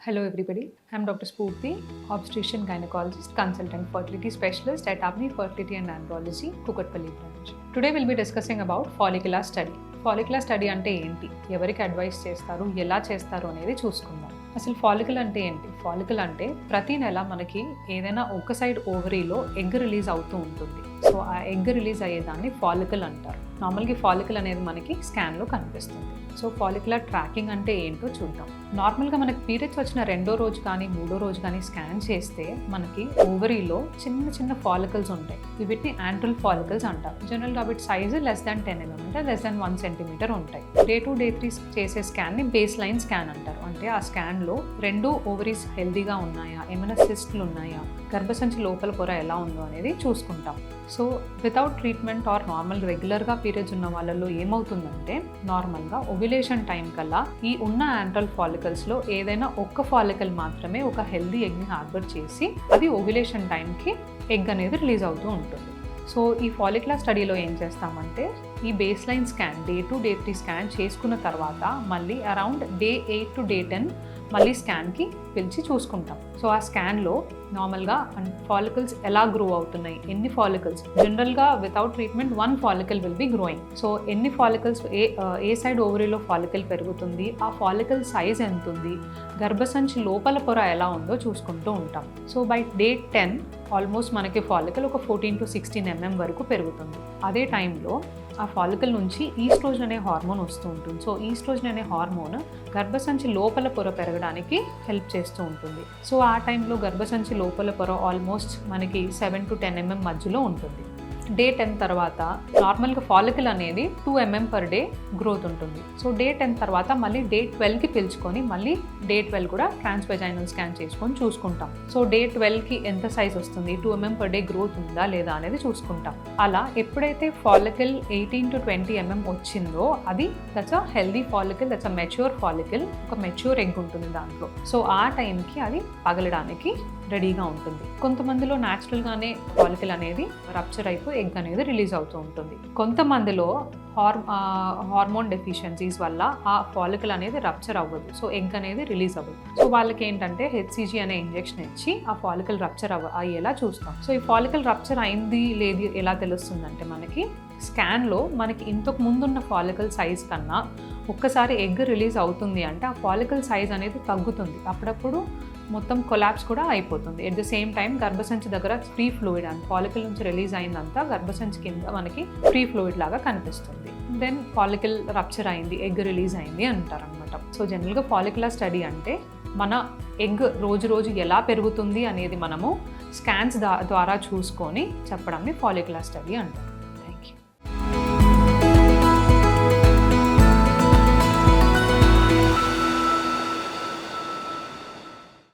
Hello everybody, I'm Dr. Spurti, obstetrician gynecologist, consultant fertility specialist at Avni Fertility and Andrology, Kukatpalli branch. Today we'll be discussing about follicular study. Follicular study అంటే ఏంటి, ఎవరికి advice చేస్తారు, ఎలా చేస్తారు అనేది చూసుకుందాం. అసలు ఫాలికల్ అంటే ఏంటి? ఫాలికల్ అంటే ప్రతి నెల మనకి ఏదైనా ఒక సైడ్ ఓవరీలో ఎగ్ రిలీజ్ అవుతూ ఉంటుంది. సో ఆ ఎగ్ రిలీజ్ అయ్యేదాన్ని ఫాలికల్ అంటారు. నార్మల్గా ఫాలికల్ అనేది మనకి స్కాన్లో కనిపిస్తుంది. సో ఫాలిక్యులర్ ట్రాకింగ్ అంటే ఏంటో చూద్దాం. నార్మల్గా మనకి పీరియడ్స్ వచ్చిన రెండో రోజు కానీ మూడో రోజు కానీ స్కాన్ చేస్తే మనకి ఓవరీలో చిన్న చిన్న ఫాలికల్స్ ఉంటాయి. వీటిని యాంట్రల్ ఫాలికల్స్ అంటారు. జనరల్గా వీటి సైజు లెస్ దాన్ 10 mm అంటే లెస్ దాన్ 1 cm ఉంటాయి. డే 2 డే 3 చేసే స్కాన్ని బేస్ లైన్ స్కాన్ అంటారు. అంటే ఆ స్కాన్లో రెండు ఓవరీస్ హెల్దీగా ఉన్నాయా, ఏమైనా సిస్ట్లు ఉన్నాయా, గర్భసంచి లోపల పొర ఎలా ఉందో అనేది చూసుకుంటాం. So without treatment are normal రెగ్యులర్గా పీరియడ్స్ ఉన్న వాళ్ళలో ఏమవుతుందంటే నార్మల్గా ఓవ్యులేషన్ టైం కల్లా ఈ ఉన్న యాంట్రల్ ఫాలికల్స్లో ఏదైనా ఒక్క ఫాలికల్ మాత్రమే ఒక హెల్దీ ఎగ్ని హార్బర్ చేసి అది ఓవ్యులేషన్ టైంకి ఎగ్ అనేది రిలీజ్ అవుతూ ఉంటుంది. సో ఈ ఫాలిక్యులర్ స్టడీలో ఏం చేస్తామంటే ఈ base line scan day 2 day 3 scan చేసుకున్న తర్వాత మళ్ళీ అరౌండ్ డే 8 to day 10 మళ్ళీ స్కాన్కి పిలిచి చూసుకుంటాం. సో ఆ స్కాన్లో నార్మల్గా ఫాలికల్స్ ఎలా గ్రో అవుతున్నాయి, ఎన్ని ఫాలికల్స్, జనరల్గా without treatment 1 follicle will be growing. So ఎన్ని ఫాలికల్స్ ఏ సైడ్ ఓవరీలో ఫాలికల్ పెరుగుతుంది, ఆ ఫాలికల్ సైజ్ ఎంత ఉంది, గర్భసంచి లోపల పొర ఎలా ఉందో చూసుకుంటూ ఉంటాం. సో బై డే 10 ఆల్మోస్ట్ మనకి ఫాలికల్ ఒక 14 to 16 mm వరకు పెరుగుతుంది. అదే టైంలో ఆ ఫాలికల్ నుంచి ఈస్ట్రోజన్ అనే హార్మోన్ వస్తూ ఉంటుంది. సో ఈస్ట్రోజన్ అనే హార్మోన్ గర్భసంచి లోపల పొర పెరగడానికి హెల్ప్ చేస్తూ ఉంటుంది. సో ఆ టైంలో గర్భసంచి లోపల పొర ఆల్మోస్ట్ మనకి 7 to 10 mm మధ్యలో ఉంటుంది. డే 10 తర్వాత నార్మల్గా ఫాలికల్ అనేది 2 mm పర్ డే గ్రోత్ ఉంటుంది. సో డే 10 తర్వాత మళ్ళీ డే 12కి పిలుచుకొని మళ్ళీ డే 12 కూడా ట్రాన్స్వెజైనల్ స్కాన్ చేసుకొని చూసుకుంటాం. సో డే 12కి ఎంత సైజ్ వస్తుంది, 2 mm పర్ డే గ్రోత్ ఉందా లేదా అనేది చూసుకుంటాం. అలా ఎప్పుడైతే ఫాలికల్ 18 to 20 mm వచ్చిందో అది that's a healthy follicle, that's a mature follicle, ఒక మెచ్యూర్ ఎగ్ ఉంటుంది దాంట్లో. సో ఆ టైంకి అది పగలడానికి రెడీగా ఉంటుంది. కొంతమందిలో న్యాచురల్గానే ఫాలికల్ అనేది రప్చర్ అయిపోయి ఎగ్ అనేది రిలీజ్ అవుతూ ఉంటుంది. కొంతమందిలో హార్మోన్ డెఫిషియన్సీస్ వల్ల ఆ ఫాలికల్ అనేది రప్చర్ అవ్వదు. సో ఎగ్ అనేది రిలీజ్ అవ్వదు. సో వాళ్ళకి ఏంటంటే హెచ్సిజీ అనే ఇంజెక్షన్ ఇచ్చి ఆ ఫాలికల్ రప్చర్ అయ్యేలా చూస్తాం. సో ఈ ఫాలికల్ రప్చర్ అయింది లేదు ఎలా తెలుస్తుందంటే మనకి స్కాన్లో మనకి ఇంతకు ముందున్న ఫాలికల్ సైజ్ కన్నా ఒక్కసారి ఎగ్ రిలీజ్ అవుతుంది అంటే ఆ ఫాలికల్ సైజ్ అనేది తగ్గుతుంది. అప్పుడప్పుడు మొత్తం కొలాప్స్ కూడా అయిపోతుంది. ఎట్ ద సేమ్ టైం గర్భసంచి దగ్గర ఫ్రీ ఫ్లూయిడ్ అండ్ ఫాలికల్ నుంచి రిలీజ్ అయిందంతా గర్భసంచి కింద మనకి ఫ్రీ ఫ్లూయిడ్ లాగా కనిపిస్తుంది. దెన్ ఫాలికల్ రప్చర్ అయింది, ఎగ్ రిలీజ్ అయింది అంటారు అనమాట. సో జనరల్గా ఫాలిక్యులర్ స్టడీ అంటే మన ఎగ్ రోజు రోజు ఎలా పెరుగుతుంది అనేది మనము స్కాన్స్ ద్వారా చూసుకొని చెప్పడాన్ని ఫాలిక్యులర్ స్టడీ అంటారు.